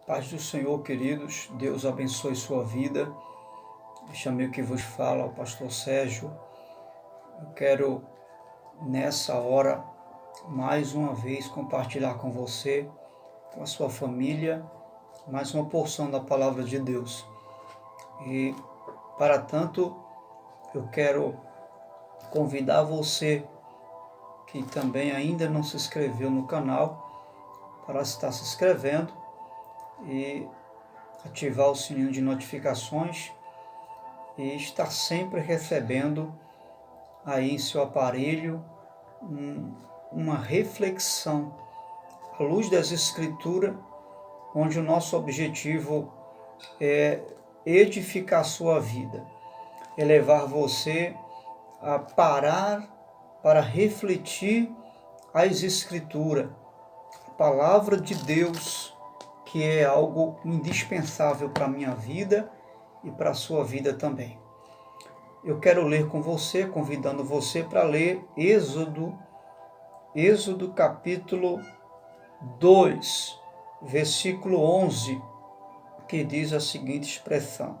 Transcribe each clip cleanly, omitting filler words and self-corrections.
Paz do Senhor, queridos, Deus abençoe sua vida. Este amigo que vos fala, o pastor Sérgio. Eu quero, nessa hora, mais uma vez compartilhar com você, com a sua família, mais uma porção da palavra de Deus. E, para tanto, eu quero convidar você que também ainda não se inscreveu no canal, para estar se inscrevendo e ativar o sininho de notificações e estar sempre recebendo aí em seu aparelho uma reflexão à luz das Escrituras, onde o nosso objetivo é edificar a sua vida, é levar você a parar para refletir as Escrituras, a palavra de Deus, que é algo indispensável para a minha vida e para a sua vida também. Eu quero ler com você, convidando você para ler Êxodo capítulo 2, versículo 11, que diz a seguinte expressão: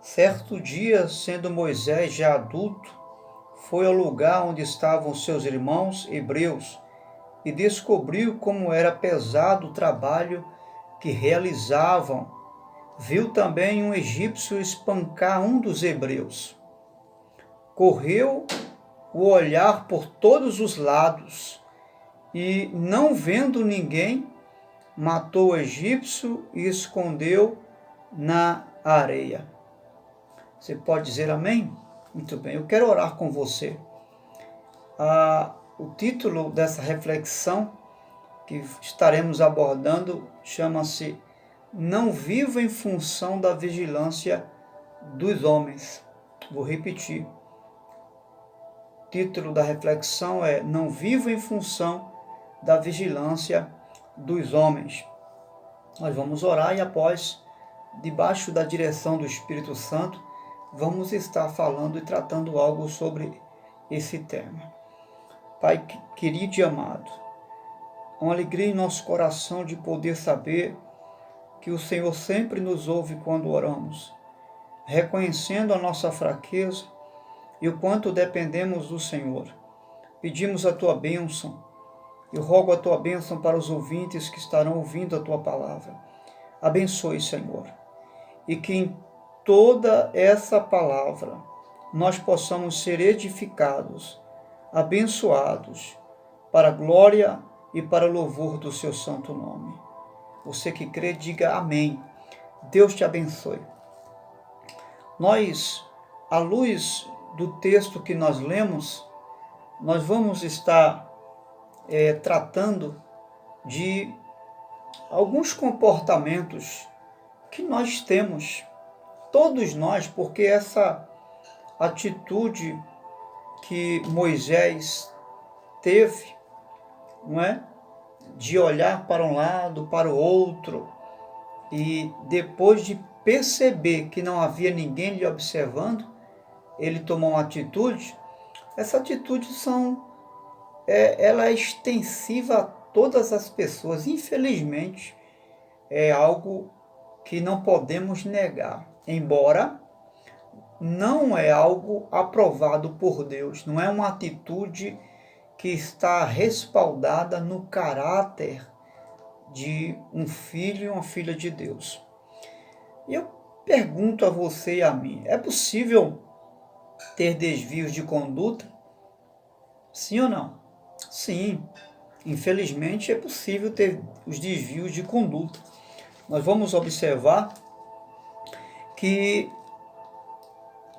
Certo dia, sendo Moisés já adulto, foi ao lugar onde estavam seus irmãos hebreus e descobriu como era pesado o trabalho que realizavam. Viu também um egípcio espancar um dos hebreus. Correu o olhar por todos os lados e, não vendo ninguém, matou o egípcio e escondeu na areia. Você pode dizer amém? Muito bem, eu quero orar com você. O título dessa reflexão que estaremos abordando chama-se Não viva em função da vigilância dos homens. Vou repetir. O título da reflexão é Não viva em função da vigilância dos homens. Nós vamos orar e após, debaixo da direção do Espírito Santo, vamos estar falando e tratando algo sobre esse tema. Pai querido e amado, uma alegria em nosso coração de poder saber que o Senhor sempre nos ouve quando oramos, reconhecendo a nossa fraqueza e o quanto dependemos do Senhor. Pedimos a Tua bênção. Eu rogo a Tua bênção para os ouvintes que estarão ouvindo a Tua palavra. Abençoe, Senhor, e que em toda essa palavra nós possamos ser edificados, abençoados, para a glória e para o louvor do Seu santo nome. Você que crê, diga amém. Deus te abençoe. Nós, à luz do texto que nós lemos, nós vamos estar tratando de alguns comportamentos que nós temos, todos nós, porque essa atitude que Moisés teve, não é? De olhar para um lado, para o outro, e depois de perceber que não havia ninguém lhe observando, ele tomou uma atitude. Essa atitude ela é extensiva a todas as pessoas. Infelizmente, é algo que não podemos negar, embora não é algo aprovado por Deus, não é uma atitude que está respaldada no caráter de um filho e uma filha de Deus. E eu pergunto a você e a mim, é possível ter desvios de conduta? Sim ou não? Sim, infelizmente é possível ter os desvios de conduta. Nós vamos observar que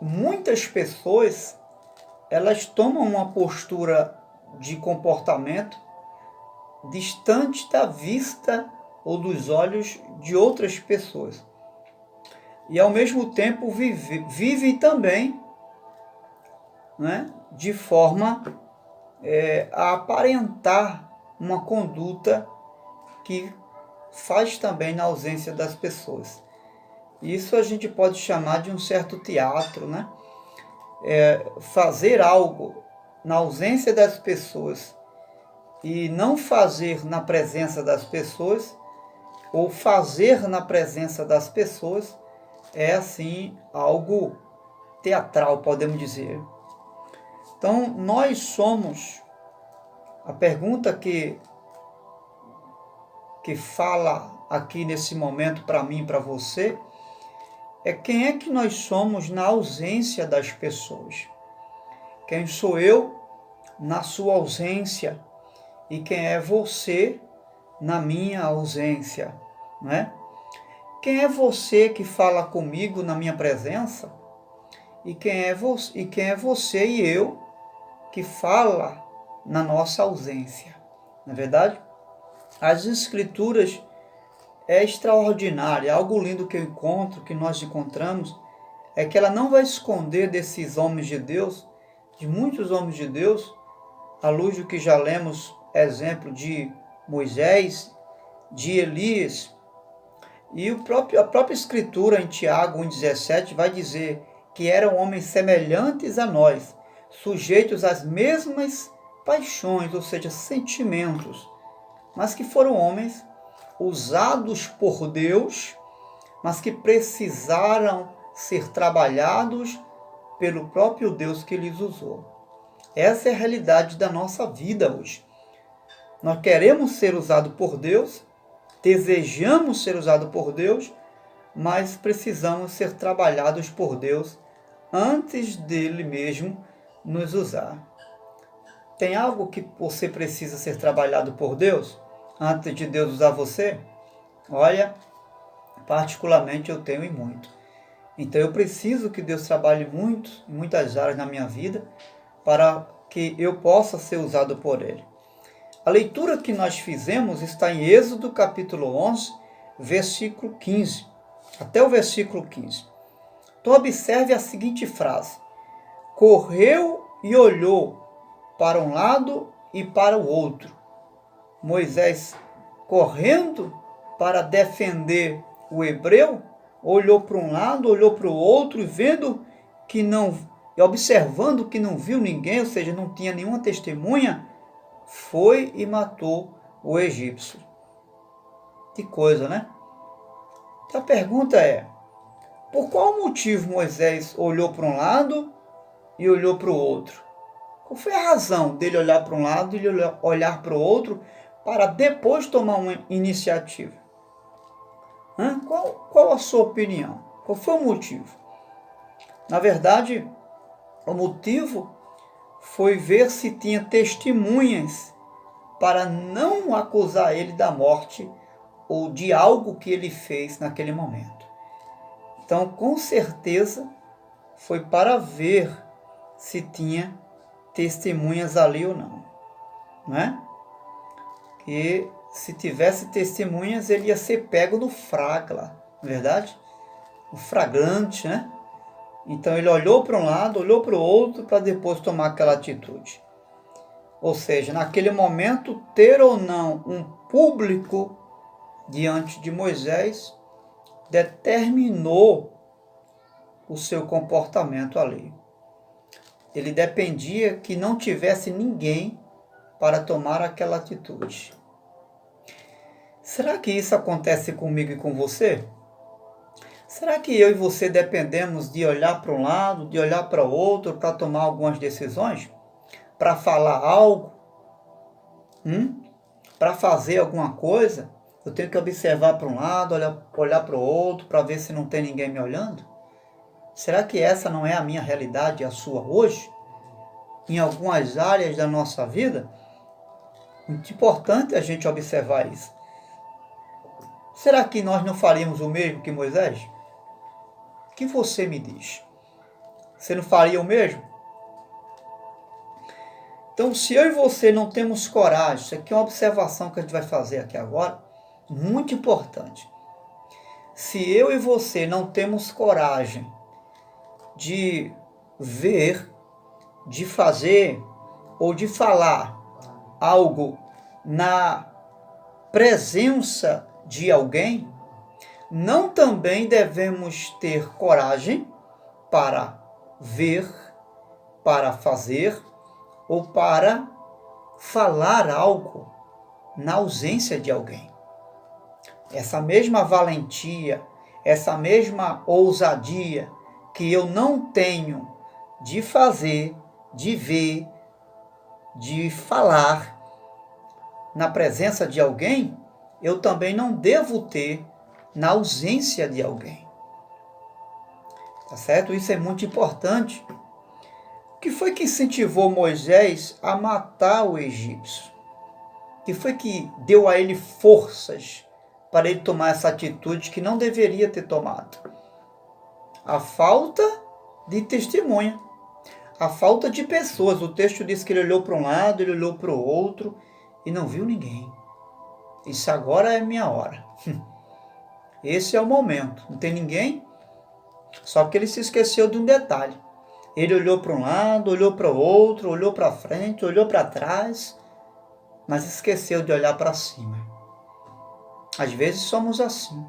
muitas pessoas, elas tomam uma postura de comportamento distante da vista ou dos olhos de outras pessoas. E ao mesmo tempo vivem também, né, de forma a aparentar uma conduta que faz também na ausência das pessoas. Isso a gente pode chamar de um certo teatro, né? Fazer algo na ausência das pessoas e não fazer na presença das pessoas ou fazer na presença das pessoas é assim algo teatral, podemos dizer. Então, nós somos, a pergunta que fala aqui nesse momento para mim e para você, é quem é que nós somos na ausência das pessoas? Quem sou eu na sua ausência? E quem é você na minha ausência? Não é? Quem é você que fala comigo na minha presença? E quem é você e eu que fala na nossa ausência? Não é verdade? As Escrituras é extraordinária, algo lindo que eu encontro, que nós encontramos, é que ela não vai esconder desses homens de Deus, de muitos homens de Deus, à luz do que já lemos, exemplo de Moisés, de Elias, e a própria Escritura em Tiago 1,17 vai dizer que eram homens semelhantes a nós, sujeitos às mesmas paixões, ou seja, sentimentos, mas que foram homens usados por Deus, mas que precisaram ser trabalhados pelo próprio Deus que lhes usou. Essa é a realidade da nossa vida hoje. Nós queremos ser usados por Deus, desejamos ser usados por Deus, mas precisamos ser trabalhados por Deus antes dele mesmo nos usar. Tem algo que você precisa ser trabalhado por Deus antes de Deus usar você? Olha, particularmente eu tenho e muito. Então eu preciso que Deus trabalhe muito, em muitas áreas na minha vida, para que eu possa ser usado por Ele. A leitura que nós fizemos está em Êxodo capítulo 11, versículo 15, até o versículo 15. Então observe a seguinte frase: correu e olhou para um lado e para o outro. Moisés, correndo para defender o hebreu, olhou para um lado, olhou para o outro, e vendo que não, observando que não viu ninguém, ou seja, não tinha nenhuma testemunha, foi e matou o egípcio. Que coisa, né? Então a pergunta é: por qual motivo Moisés olhou para um lado e olhou para o outro? Qual foi a razão dele olhar para um lado e olhar para o outro para depois tomar uma iniciativa? Qual a sua opinião? Qual foi o motivo? Na verdade, o motivo foi ver se tinha testemunhas para não acusar ele da morte ou de algo que ele fez naquele momento. Então, com certeza, foi para ver se tinha testemunhas ali ou não, não é? Que se tivesse testemunhas, ele ia ser pego no flagra, não é verdade? O flagrante, né? Então ele olhou para um lado, olhou para o outro, para depois tomar aquela atitude. Ou seja, naquele momento, ter ou não um público diante de Moisés determinou o seu comportamento ali. Ele dependia que não tivesse ninguém para tomar aquela atitude. Será que isso acontece comigo e com você? Será que eu e você dependemos de olhar para um lado, de olhar para o outro, para tomar algumas decisões? Para falar algo? Para fazer alguma coisa? Eu tenho que observar para um lado, olhar para o outro, para ver se não tem ninguém me olhando? Será que essa não é a minha realidade e a sua hoje? Em algumas áreas da nossa vida? Muito importante a gente observar isso. Será que nós não faríamos o mesmo que Moisés? O que você me diz? Você não faria o mesmo? Então, se eu e você não temos coragem, isso aqui é uma observação que a gente vai fazer aqui agora, muito importante. Se eu e você não temos coragem de ver, de fazer ou de falar algo na presença de alguém, não também devemos ter coragem para ver, para fazer ou para falar algo na ausência de alguém. essa mesma valentia, essa mesma ousadia que eu não tenho de fazer, de ver, de falar na presença de alguém, eu também não devo ter na ausência de alguém. Tá certo? Isso é muito importante. O que foi que incentivou Moisés a matar o egípcio? O que foi que deu a ele forças para ele tomar essa atitude que não deveria ter tomado? A falta de testemunha, a falta de pessoas. O texto diz que ele olhou para um lado, ele olhou para o outro e não viu ninguém. Isso agora é minha hora. Esse é o momento. Não tem ninguém? Só que ele se esqueceu de um detalhe. Ele olhou para um lado, olhou para o outro, olhou para frente, olhou para trás, mas esqueceu de olhar para cima. Às vezes somos assim.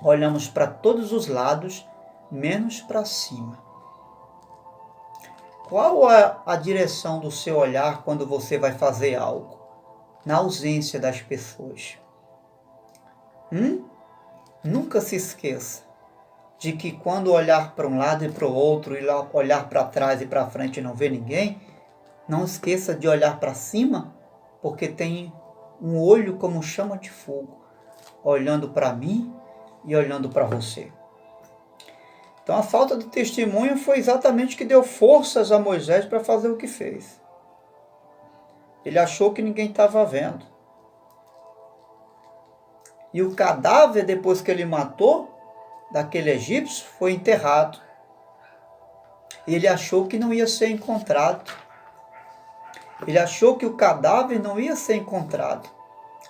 Olhamos para todos os lados, menos para cima. Qual é a direção do seu olhar quando você vai fazer algo? Na ausência das pessoas. Nunca se esqueça de que quando olhar para um lado e para o outro, e olhar para trás e para frente e não ver ninguém, não esqueça de olhar para cima, porque tem um olho como chama de fogo, olhando para mim e olhando para você. Então a falta de testemunho foi exatamente o que deu forças a Moisés para fazer o que fez. Ele achou que ninguém estava vendo. E o cadáver, depois que ele matou, daquele egípcio, foi enterrado. E ele achou que não ia ser encontrado. Ele achou que o cadáver não ia ser encontrado.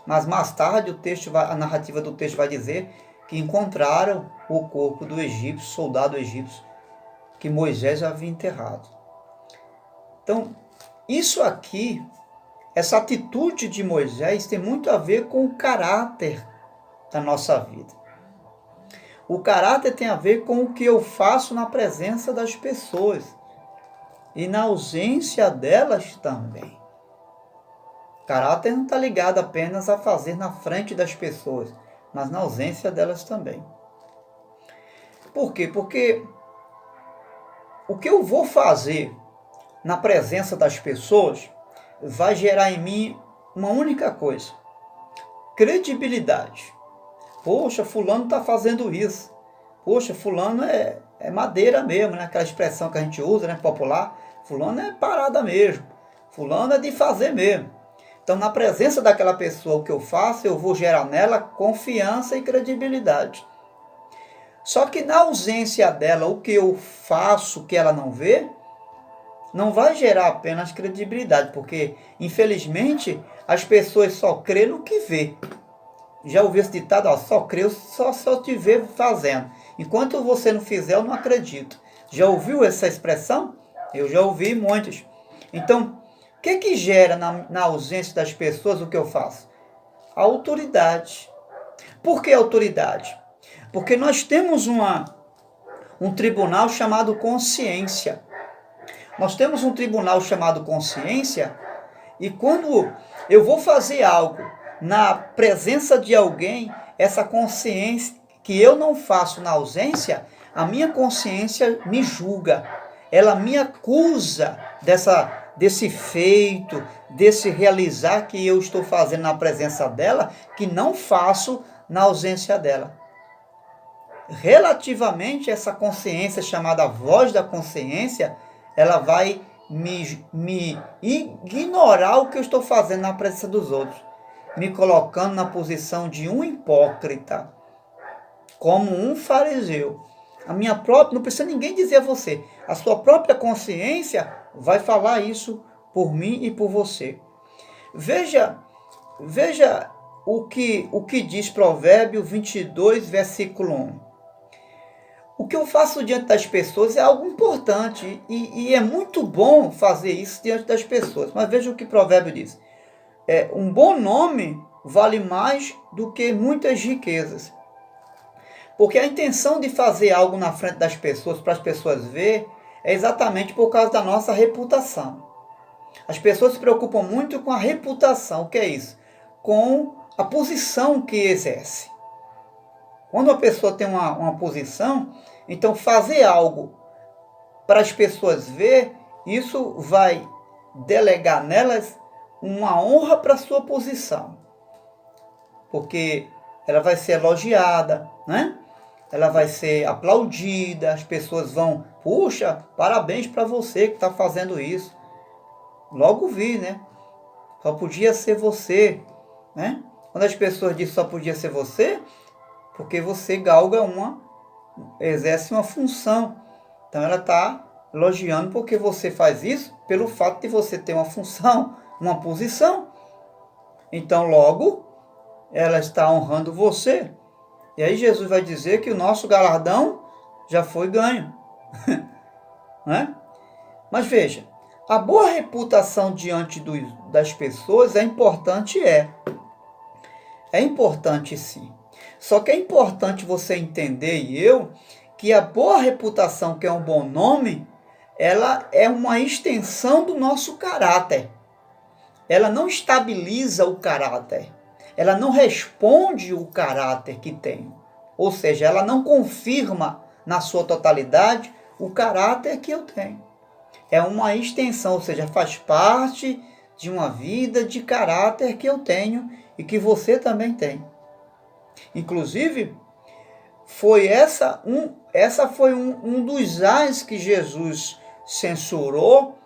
Mas mais tarde a narrativa do texto vai dizer que encontraram o corpo do egípcio, soldado egípcio, que Moisés havia enterrado. Então, isso aqui, essa atitude de Moisés tem muito a ver com o caráter da nossa vida. O caráter tem a ver com o que eu faço na presença das pessoas e na ausência delas também. O caráter não está ligado apenas a fazer na frente das pessoas, mas na ausência delas também. Por quê? Porque o que eu vou fazer na presença das pessoas vai gerar em mim uma única coisa: credibilidade. Poxa, fulano está fazendo isso. Poxa, fulano é madeira mesmo, né? Aquela expressão que a gente usa, né? Popular. Fulano é parada mesmo. Fulano é de fazer mesmo. Então, na presença daquela pessoa, o que eu faço, eu vou gerar nela confiança e credibilidade. Só que na ausência dela, o que eu faço que ela não vê, não vai gerar apenas credibilidade, porque, infelizmente, as pessoas só crêem no que vê. Já ouviu esse ditado? Só creio só se eu te ver fazendo. Enquanto você não fizer, eu não acredito. Já ouviu essa expressão? Eu já ouvi muitas. Então, o que gera na ausência das pessoas o que eu faço? A autoridade. Por que autoridade? Porque nós temos um tribunal chamado consciência. Nós temos um tribunal chamado consciência, e quando eu vou fazer algo na presença de alguém, essa consciência que eu não faço na ausência, a minha consciência me julga, ela me acusa desse feito, desse realizar que eu estou fazendo na presença dela, que não faço na ausência dela. Relativamente a essa consciência chamada voz da consciência, ela vai me ignorar o que eu estou fazendo na presença dos outros, me colocando na posição de um hipócrita, como um fariseu. A minha própria, não precisa ninguém dizer a você, a sua própria consciência vai falar isso por mim e por você. Veja o que diz Provérbio 22, versículo 1. O que eu faço diante das pessoas é algo importante e é muito bom fazer isso diante das pessoas. Mas veja o que Provérbio diz. Um bom nome vale mais do que muitas riquezas. Porque a intenção de fazer algo na frente das pessoas, para as pessoas verem, é exatamente por causa da nossa reputação. As pessoas se preocupam muito com a reputação. O que é isso? Com a posição que exerce. Quando a pessoa tem uma posição, então fazer algo para as pessoas ver, isso vai delegar nelas uma honra para a sua posição. Porque ela vai ser elogiada, né? Ela vai ser aplaudida, as pessoas vão, puxa, parabéns para você que está fazendo isso. Logo vi, né? Só podia ser você, né? Quando as pessoas dizem só podia ser você, porque você galga exerce uma função. Então ela está elogiando porque você faz isso pelo fato de você ter uma função, uma posição. Então logo ela está honrando você. E aí Jesus vai dizer que o nosso galardão já foi ganho. Né? Mas veja, a boa reputação diante das pessoas é importante, É importante sim. Só que é importante você entender, e eu, que a boa reputação, que é um bom nome, ela é uma extensão do nosso caráter. Ela não estabiliza o caráter. Ela não responde o caráter que tem. Ou seja, ela não confirma na sua totalidade o caráter que eu tenho. É uma extensão, ou seja, faz parte de uma vida de caráter que eu tenho e que você também tem. Inclusive, essa foi um dos ais que Jesus censurou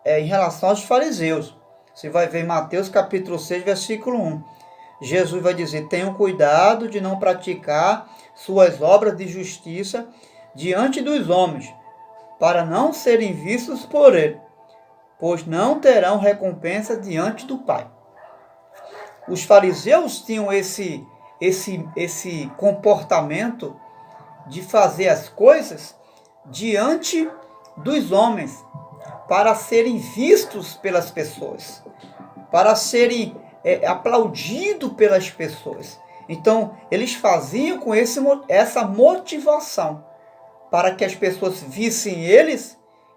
em relação aos fariseus. Você vai ver em Mateus capítulo 6, versículo 1. Jesus vai dizer, tenham cuidado de não praticar suas obras de justiça diante dos homens, para não serem vistos por ele, pois não terão recompensa diante do Pai. Os fariseus tinham esse comportamento de fazer as coisas diante dos homens, para serem vistos pelas pessoas, para serem aplaudidos pelas pessoas. Então, eles faziam com essa motivação, para que as pessoas vissem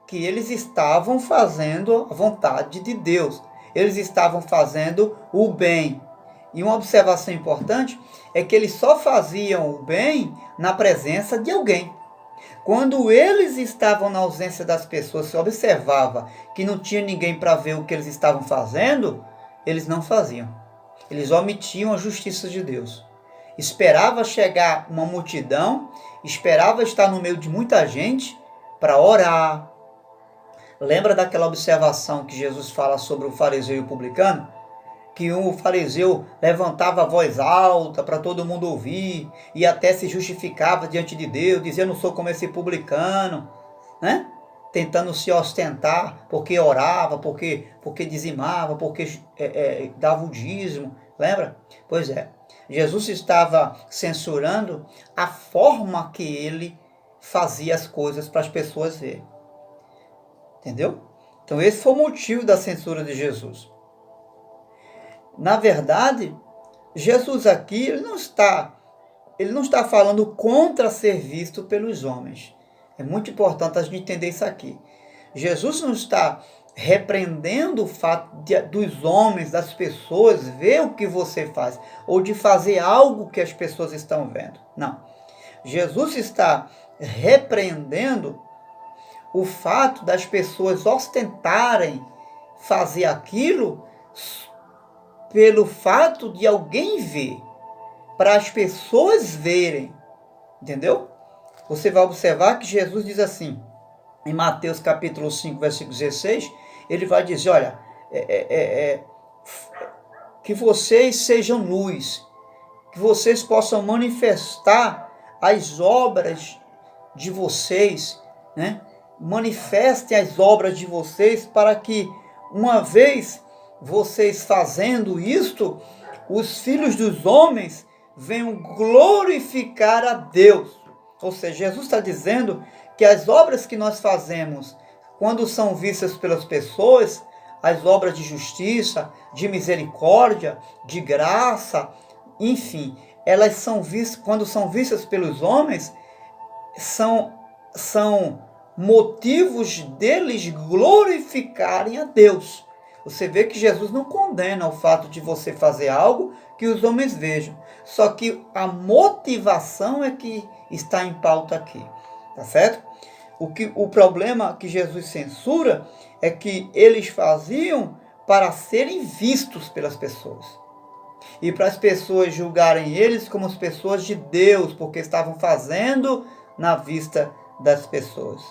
que eles estavam fazendo a vontade de Deus. Eles estavam fazendo o bem. E uma observação importante é que eles só faziam o bem na presença de alguém. Quando eles estavam na ausência das pessoas, se observava que não tinha ninguém para ver o que eles estavam fazendo, eles não faziam. Eles omitiam a justiça de Deus. Esperava chegar uma multidão, esperava estar no meio de muita gente para orar. Lembra daquela observação que Jesus fala sobre o fariseu e o publicano? Que o fariseu levantava a voz alta para todo mundo ouvir e até se justificava diante de Deus, dizia, eu não sou como esse publicano, né? Tentando se ostentar, porque orava, porque dizimava, porque dava o dízimo, lembra? Pois é, Jesus estava censurando a forma que ele fazia as coisas para as pessoas verem. Entendeu? Então esse foi o motivo da censura de Jesus. Na verdade, Jesus aqui ele não está falando contra ser visto pelos homens. É muito importante a gente entender isso aqui. Jesus não está repreendendo o fato dos homens, das pessoas, ver o que você faz, ou de fazer algo que as pessoas estão vendo. Não. Jesus está repreendendo o fato das pessoas ostentarem fazer aquilo pelo fato de alguém ver, para as pessoas verem, entendeu? Você vai observar que Jesus diz assim, em Mateus capítulo 5, versículo 16, ele vai dizer, olha, que vocês sejam luz, que vocês possam manifestar as obras de vocês, né? Manifestem as obras de vocês para que, uma vez vocês fazendo isto, os filhos dos homens venham glorificar a Deus. Ou seja, Jesus está dizendo que as obras que nós fazemos, quando são vistas pelas pessoas, as obras de justiça, de misericórdia, de graça, enfim, elas são vistas, quando são vistas pelos homens, são motivos deles glorificarem a Deus. Você vê que Jesus não condena o fato de você fazer algo que os homens vejam. só que a motivação é que está em pauta aqui, tá certo? O problema que Jesus censura é que eles faziam para serem vistos pelas pessoas. E para as pessoas julgarem eles como as pessoas de Deus, porque estavam fazendo na vista das pessoas.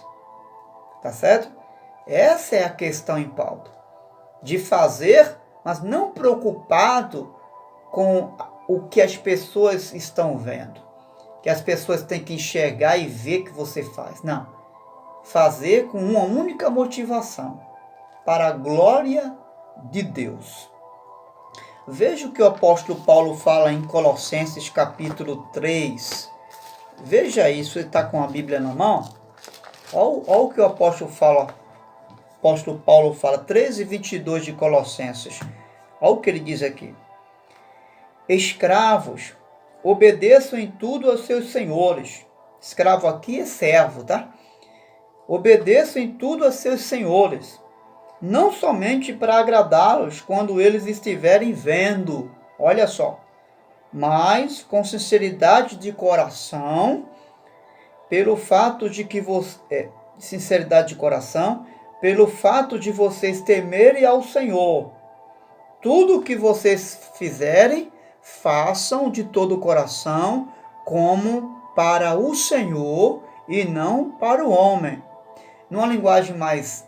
Tá certo? Essa é a questão em pauta. De fazer, mas não preocupado com o que as pessoas estão vendo. Que as pessoas têm que enxergar e ver que você faz. Não. Fazer com uma única motivação. Para a glória de Deus. Veja o que o apóstolo Paulo fala em Colossenses capítulo 3. Veja isso, ele está com a Bíblia na mão. Olha o que o apóstolo Paulo fala, 13:22 de Colossenses. Olha o que ele diz aqui. Escravos, obedeçam em tudo aos seus senhores. Escravo aqui é servo, tá? Obedeçam em tudo aos seus senhores, não somente para agradá-los quando eles estiverem vendo, olha só, mas com sinceridade de coração, pelo fato de que sinceridade de coração, pelo fato de vocês temerem ao Senhor. Tudo o que vocês fizerem, façam de todo o coração, como para o Senhor e não para o homem. Numa linguagem mais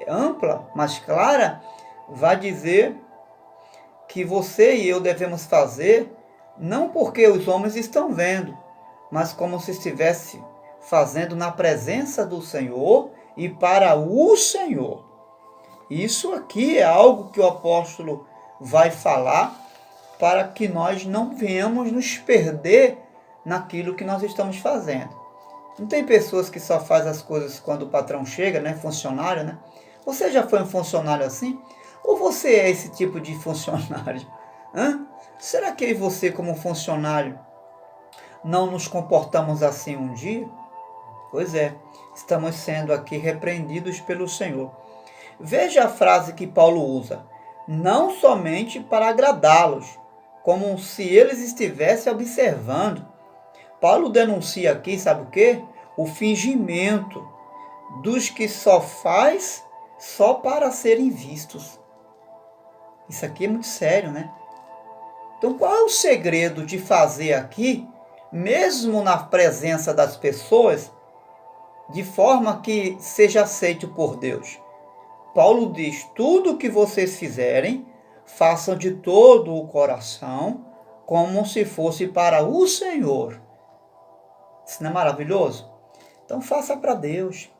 ampla, mais clara, vai dizer que você e eu devemos fazer não porque os homens estão vendo, mas como se estivesse fazendo na presença do Senhor e para o Senhor. Isso aqui é algo que o apóstolo vai falar para que nós não venhamos nos perder naquilo que nós estamos fazendo. Não tem pessoas que só fazem as coisas quando o patrão chega, né? Funcionário, né? Você já foi um funcionário assim? Ou você é esse tipo de funcionário? Será que eu e você, como funcionário, não nos comportamos assim um dia? Pois é, estamos sendo aqui repreendidos pelo Senhor. Veja a frase que Paulo usa. Não somente para agradá-los, como se eles estivessem observando. Paulo denuncia aqui, sabe o quê? O fingimento dos que só faz só para serem vistos. Isso aqui é muito sério, né? Então, qual é o segredo de fazer aqui, mesmo na presença das pessoas, de forma que seja aceito por Deus? Paulo diz, tudo o que vocês fizerem, façam de todo o coração, como se fosse para o Senhor. Isso não é maravilhoso? Então faça para Deus.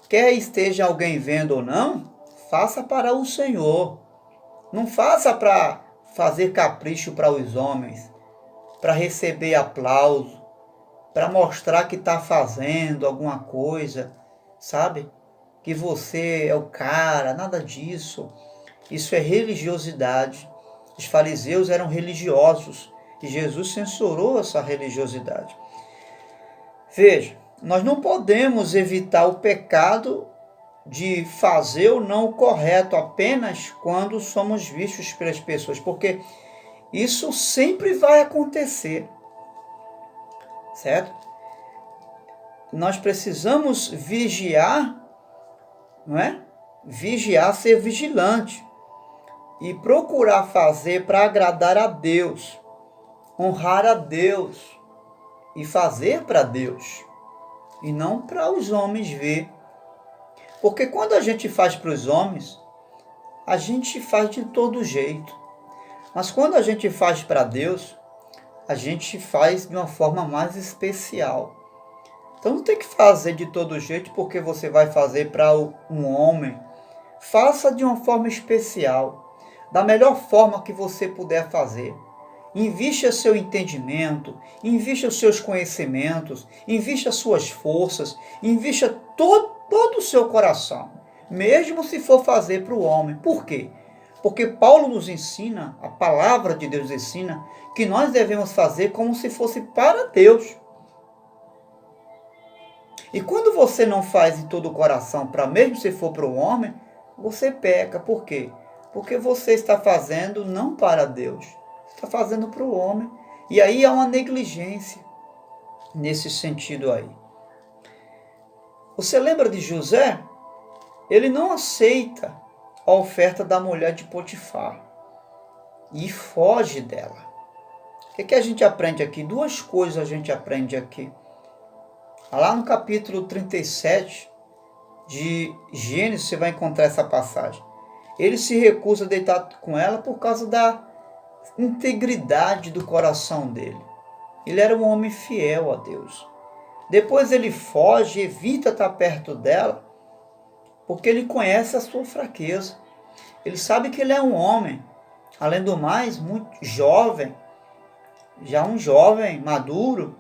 Quer esteja alguém vendo ou não, faça para o Senhor. Não faça para fazer capricho para os homens, para receber aplauso, para mostrar que está fazendo alguma coisa, sabe? Que você é o cara, nada disso. Isso é religiosidade. Os fariseus eram religiosos e Jesus censurou essa religiosidade. Veja, nós não podemos evitar o pecado de fazer ou não o correto apenas quando somos vistos pelas pessoas, porque isso sempre vai acontecer, certo? Nós precisamos vigiar, não é? Vigiar, ser vigilante e procurar fazer para agradar a Deus, honrar a Deus e fazer para Deus e não para os homens ver. Porque quando a gente faz para os homens, a gente faz de todo jeito. Mas quando a gente faz para Deus, a gente faz de uma forma mais especial. Então não tem que fazer de todo jeito porque você vai fazer para um homem. Faça de uma forma especial, da melhor forma que você puder fazer. Invista seu entendimento, invista os seus conhecimentos, invista suas forças, invista todo o seu coração, mesmo se for fazer para o homem. Por quê? Porque Paulo nos ensina, a palavra de Deus ensina, que nós devemos fazer como se fosse para Deus. E quando você não faz de todo o coração, para mesmo se for para o homem, você peca. Por quê? Porque você está fazendo não para Deus, está fazendo para o homem. E aí há uma negligência nesse sentido aí. Você lembra de José? Ele não aceita a oferta da mulher de Potifar e foge dela. O que a gente aprende aqui? Duas coisas a gente aprende aqui. Lá no capítulo 37 de Gênesis, você vai encontrar essa passagem. Ele se recusa a deitar com ela por causa da integridade do coração dele. Ele era um homem fiel a Deus. Depois ele foge, evita estar perto dela, porque ele conhece a sua fraqueza. Ele sabe que ele é um homem, além do mais, muito jovem, já um jovem maduro,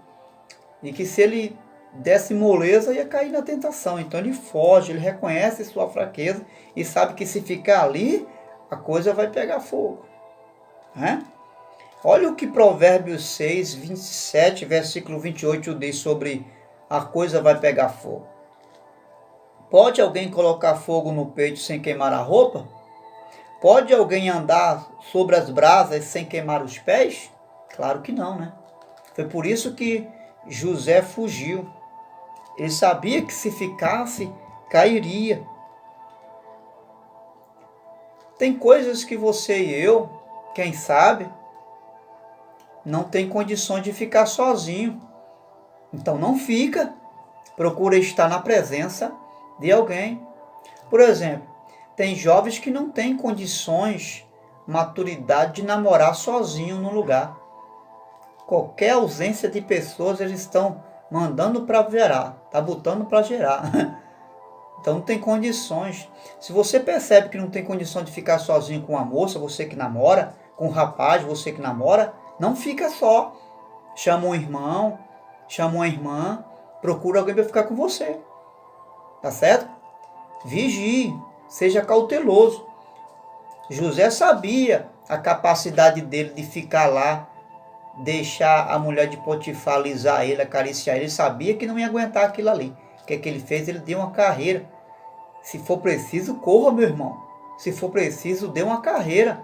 e que se ele desse moleza ia cair na tentação. Então ele foge, ele reconhece sua fraqueza e sabe que se ficar ali, a coisa vai pegar fogo. Né? Olha o que Provérbios 6, 27, versículo 28 diz sobre a coisa vai pegar fogo. Pode alguém colocar fogo no peito sem queimar a roupa? Pode alguém andar sobre as brasas sem queimar os pés? Claro que não, né? Foi por isso que José fugiu. Ele sabia que se ficasse, cairia. Tem coisas que você e eu, quem sabe, não tem condições de ficar sozinho. Então não fica. Procura estar na presença de alguém. Por exemplo, tem jovens que não têm condições, maturidade de namorar sozinho no lugar. Qualquer ausência de pessoas, eles estão mandando para gerar, tá botando para gerar. Então não tem condições. Se você percebe que não tem condição de ficar sozinho com uma moça, você que namora, com um rapaz, você que namora, não fica só. Chama um irmão, chama uma irmã, procura alguém para ficar com você. Tá certo? Vigie, seja cauteloso. José sabia a capacidade dele de ficar lá, deixar a mulher de Potifar alisar ele, acariciar ele. Ele sabia que não ia aguentar aquilo ali. O que é que ele fez? Ele deu uma carreira. Se for preciso, corra, meu irmão. Se for preciso, dê uma carreira.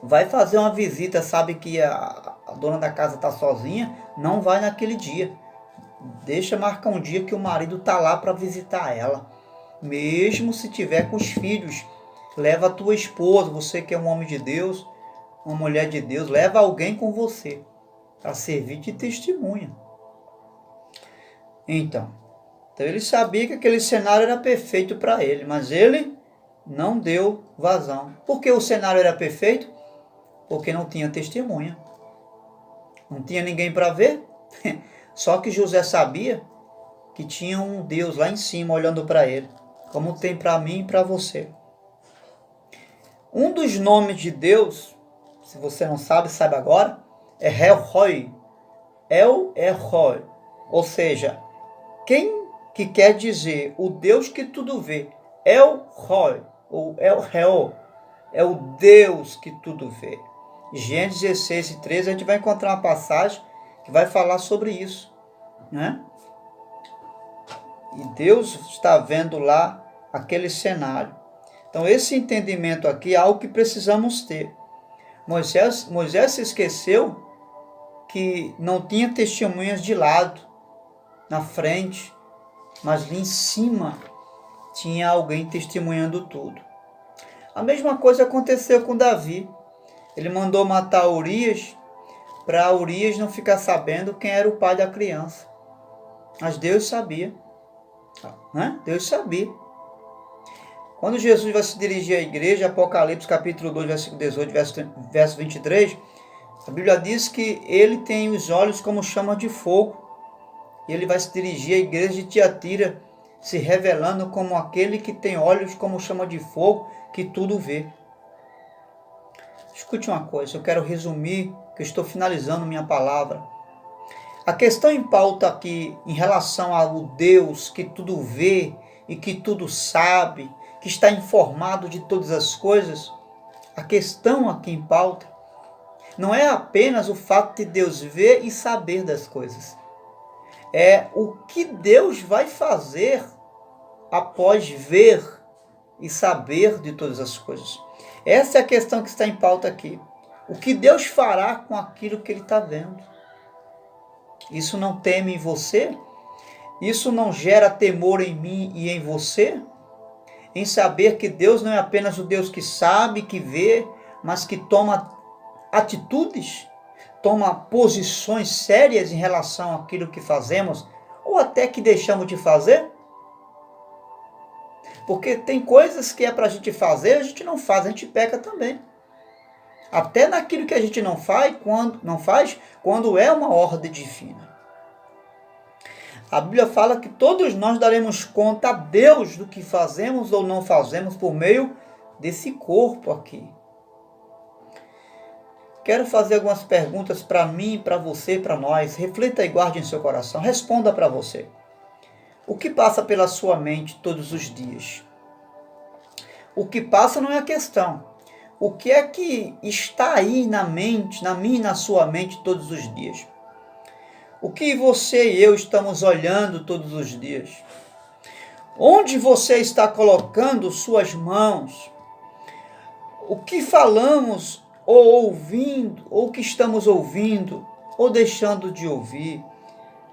Vai fazer uma visita, sabe que a dona da casa está sozinha, não vai naquele dia. Deixa marcar um dia que o marido está lá para visitar ela. Mesmo se tiver com os filhos, leva a tua esposa, você que é um homem de Deus, uma mulher de Deus, leva alguém com você para servir de testemunha. Então ele sabia que aquele cenário era perfeito para ele, mas ele não deu vazão. Por que o cenário era perfeito? Porque não tinha testemunha. Não tinha ninguém para ver. Só que José sabia que tinha um Deus lá em cima olhando para ele, como tem para mim e para você. Um dos nomes de Deus, se você não sabe, saiba agora, é El Roi. El Roi. Ou seja, quem que quer dizer o Deus que tudo vê. El Roi, ou El Reo, é o Deus que tudo vê. Gênesis 16 e 13, a gente vai encontrar uma passagem que vai falar sobre isso. Né? E Deus está vendo lá aquele cenário. Então esse entendimento aqui é algo que precisamos ter. Moisés se esqueceu que não tinha testemunhas de lado, na frente, mas ali em cima tinha alguém testemunhando tudo. A mesma coisa aconteceu com Davi. Ele mandou matar Urias, para Urias não ficar sabendo quem era o pai da criança. Mas Deus sabia. Né? Deus sabia. Quando Jesus vai se dirigir à igreja, Apocalipse capítulo 2, versículo 18, verso 23, a Bíblia diz que ele tem os olhos como chama de fogo. E ele vai se dirigir à igreja de Tiatira, se revelando como aquele que tem olhos como chama de fogo, que tudo vê. Escute uma coisa, eu quero resumir, que eu estou finalizando minha palavra. A questão em pauta aqui, em relação ao Deus que tudo vê e que tudo sabe, que está informado de todas as coisas, a questão aqui em pauta não é apenas o fato de Deus ver e saber das coisas. É o que Deus vai fazer após ver e saber de todas as coisas. Essa é a questão que está em pauta aqui. O que Deus fará com aquilo que ele está vendo? Isso não teme em você? Isso não gera temor em mim e em você? Em saber que Deus não é apenas o Deus que sabe, que vê, mas que toma atitudes, toma posições sérias em relação àquilo que fazemos, ou até que deixamos de fazer? Porque tem coisas que é para a gente fazer, a gente não faz, a gente peca também. Até naquilo que a gente não faz, quando é uma ordem divina. A Bíblia fala que todos nós daremos conta a Deus do que fazemos ou não fazemos por meio desse corpo aqui. Quero fazer algumas perguntas para mim, para você, para nós. Reflita e guarde em seu coração. Responda para você. O que passa pela sua mente todos os dias? O que passa não é a questão. O que é que está aí na mente, na minha e na sua mente todos os dias? O que você e eu estamos olhando todos os dias? Onde você está colocando suas mãos? O que falamos ou ouvindo, ou que estamos ouvindo, ou deixando de ouvir?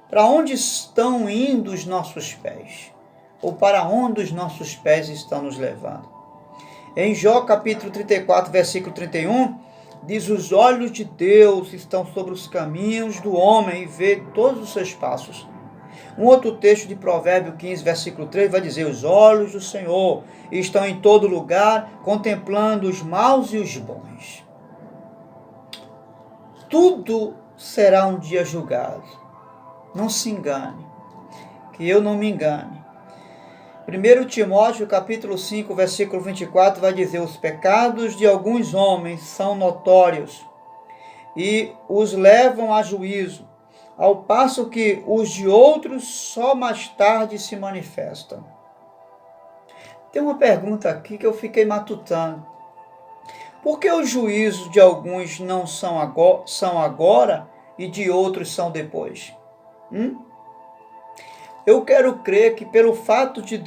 Para onde estão indo os nossos pés? Ou para onde os nossos pés estão nos levando? Em Jó capítulo 34, versículo 31, diz: os olhos de Deus estão sobre os caminhos do homem e vê todos os seus passos. Um outro texto de Provérbio 15, versículo 3 vai dizer: os olhos do Senhor estão em todo lugar, contemplando os maus e os bons. Tudo será um dia julgado. Não se engane, que eu não me engane. 1 Timóteo capítulo 5, versículo 24 vai dizer: os pecados de alguns homens são notórios e os levam a juízo, ao passo que os de outros só mais tarde se manifestam. Tem uma pergunta aqui que eu fiquei matutando. Por que os juízos de alguns não são agora e de outros são depois? Eu quero crer que pelo fato de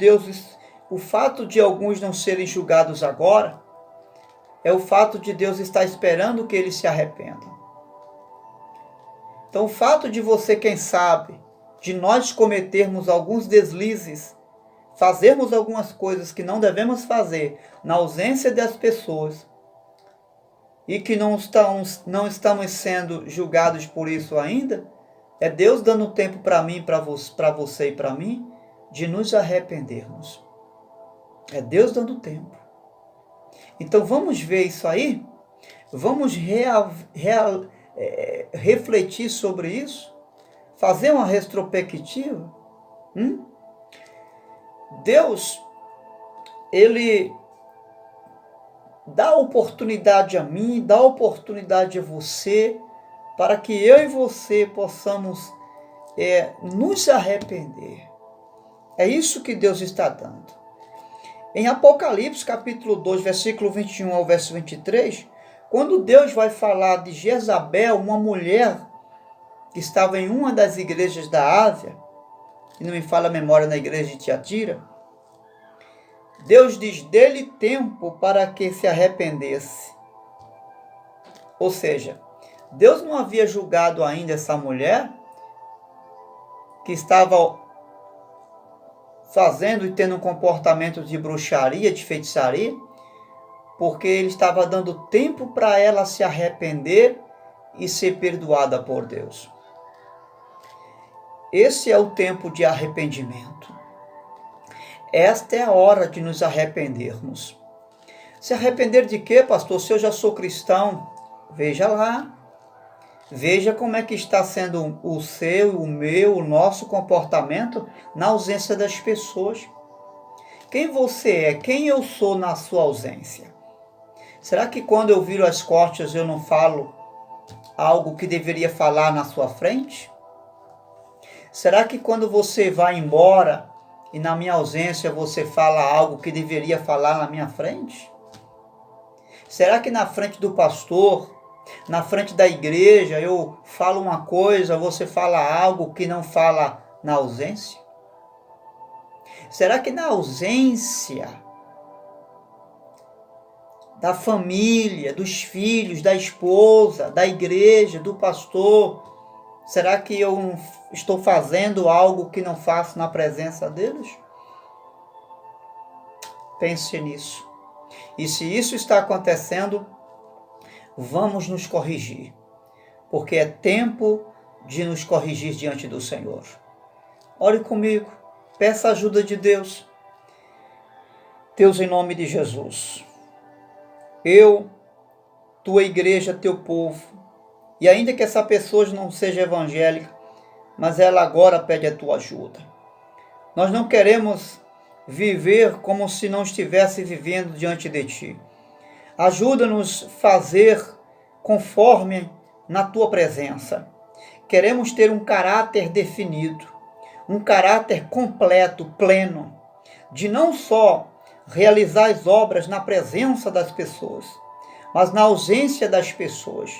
o fato de alguns não serem julgados agora, é o fato de Deus estar esperando que eles se arrependam. Então o fato de você, quem sabe, de nós cometermos alguns deslizes, fazermos algumas coisas que não devemos fazer na ausência das pessoas, e que não estamos sendo julgados por isso ainda, é Deus dando tempo para mim, para você e para mim, de nos arrependermos. É Deus dando tempo. Então vamos ver isso aí? Vamos refletir sobre isso? Fazer uma retrospectiva? Deus, Ele dá oportunidade a mim, dá oportunidade a você, para que eu e você possamos nos arrepender. É isso que Deus está dando. Em Apocalipse, capítulo 2, versículo 21 ao verso 23, quando Deus vai falar de Jezabel, uma mulher que estava em uma das igrejas da Ásia, e não me falha a memória, na igreja de Tiatira, Deus diz: dê-lhe tempo para que se arrependesse. Ou seja, Deus não havia julgado ainda essa mulher que estava fazendo e tendo um comportamento de bruxaria, de feitiçaria, porque Ele estava dando tempo para ela se arrepender e ser perdoada por Deus. Esse é o tempo de arrependimento. Esta é a hora de nos arrependermos. Se arrepender de quê, pastor? Se eu já sou cristão, veja lá. Veja como é que está sendo o seu, o meu, o nosso comportamento na ausência das pessoas. Quem você é? Quem eu sou na sua ausência? Será que quando eu viro as costas eu não falo algo que deveria falar na sua frente? Será que quando você vai embora e na minha ausência você fala algo que deveria falar na minha frente? Será que na frente do pastor, na frente da igreja, eu falo uma coisa, você fala algo que não fala na ausência? Será que na ausência da família, dos filhos, da esposa, da igreja, do pastor? Será que eu estou fazendo algo que não faço na presença deles? Pense nisso. E se isso está acontecendo, vamos nos corrigir, porque é tempo de nos corrigir diante do Senhor. Ore comigo, peça a ajuda de Deus. Deus, em nome de Jesus, eu, tua igreja, teu povo, e ainda que essa pessoa não seja evangélica, mas ela agora pede a tua ajuda. Nós não queremos viver como se não estivesse vivendo diante de ti. Ajuda-nos a fazer conforme na tua presença. Queremos ter um caráter definido, um caráter completo, pleno, de não só realizar as obras na presença das pessoas, mas na ausência das pessoas,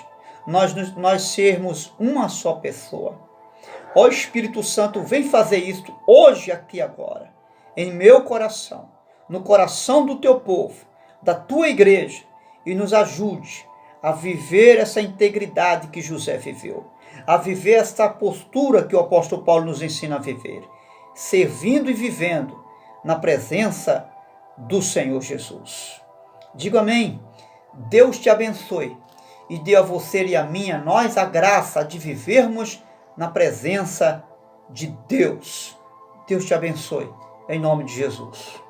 nós sermos uma só pessoa. Ó Espírito Santo, vem fazer isso hoje, aqui, agora, em meu coração, no coração do teu povo, da tua igreja, e nos ajude a viver essa integridade que José viveu, a viver essa postura que o apóstolo Paulo nos ensina a viver, servindo e vivendo na presença do Senhor Jesus. Digo amém. Deus te abençoe e dê a você e a mim, a nós, a graça de vivermos na presença de Deus. Deus te abençoe, em nome de Jesus.